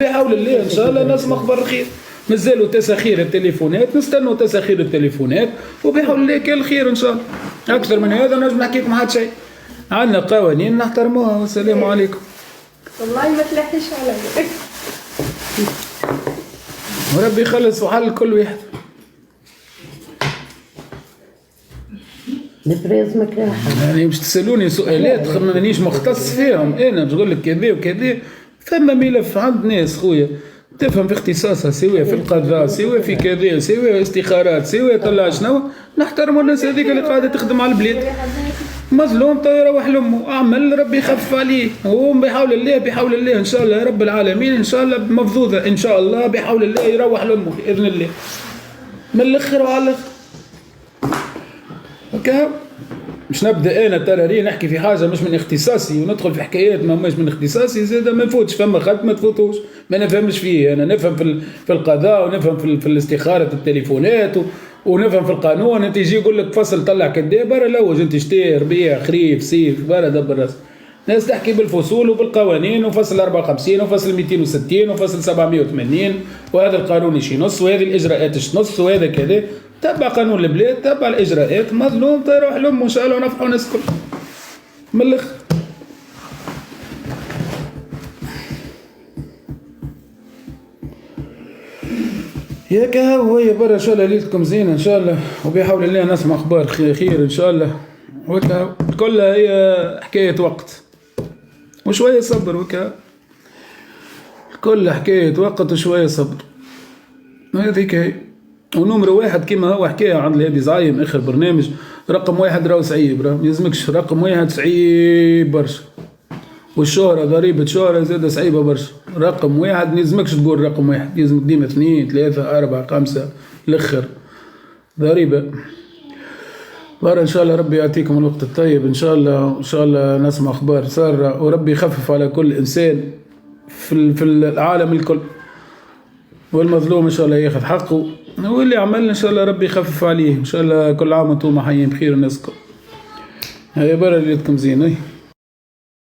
بحول الله ان شاء الله نسمع اخبار خير. مازالوا تساخير التليفونات، نستنوا تساخير التليفونات وبحول الله كل خير ان شاء الله. اكثر من هذا نجم نحكي لكم حتى شيء. عندنا قوانين نحترموها. والسلام عليكم. والله ما تلحيش علي. وربي يخلص وحل كل واحد. البريز مكراحة يعني باش تسالوني سؤالات مانيش مختص فيهم، انا نقول لك كذا وكذا. ثم ملف عند ناس خويا تفهم في اختصاصها، سواء في القضاء سواء في كذا سواء استخارات سواء طلع شنو، نحترموا الناس هذيك اللي قاعده تخدم على البلاد. مظلوم طيب يروح لامه، اعمل ربي يخفف عليه. هو بحول الله بحول الله ان شاء الله رب العالمين ان شاء الله مفضوضه ان شاء الله بحول الله يروح لامه باذن الله. من الاخر وعلى الاخر هكا. مش نبدا انا تراري نحكي في حاجه مش من اختصاصي وندخل في حكايات ما مش من اختصاصي، زاد ما نفوتش فما خط ما تفوتوش، ما نفهمش فيه. انا نفهم في القضاء ونفهم في الاستخاره التليفونات ونفهم في القانون. انت يجي يقول لك فصل طلع كدا برا لوج، انت شتي ربيع خريف صيف برا دبر راسك. ناس تحكي بالفصول وبالقوانين وفصل 54 وفصل 260 وفصل 780 وهذا القانون يشي نص وهذه الاجراءات ايش نص وهذا كذا. تبع قانون البلاد تبع الاجراءات. مظلوم يروح لامه ان شاء الله ونفعوا الناس الكل. من الاخر ياك هاو هي برا. ان شاء الله ليلتكم زينه ان شاء الله وبحول الله نسمع اخبار خير ان شاء الله. وكا كلها هي حكايه وقت وشويه صبر. وكا كل حكايه وقت وشويه صبر. هذيك هي. ونمر واحد كما هو حكايه عند الهادي زعيم اخر برنامج. رقم واحد راهو صعيب، راه ميلزمكش. رقم واحد صعيب برشا، والشهرة ضريبة شهرة زادة صعيبة برشا. رقم واحد ميلزمكش تقول رقم واحد، يلزمك ديما 2 3 4 5 الاخر ضريبة. برا ان شاء الله ربي يعطيكم الوقت الطيب ان شاء الله. ان شاء الله نسمع اخبار سارة وربي يخفف على كل انسان في العالم الكل. والمظلوم ان شاء الله ياخذ حقه، واللي عمل ان شاء الله ربي يخفف عليه ان شاء الله. كل عام وانتم حيين بخير الناس الكل. هيا برا ليلتكم زين.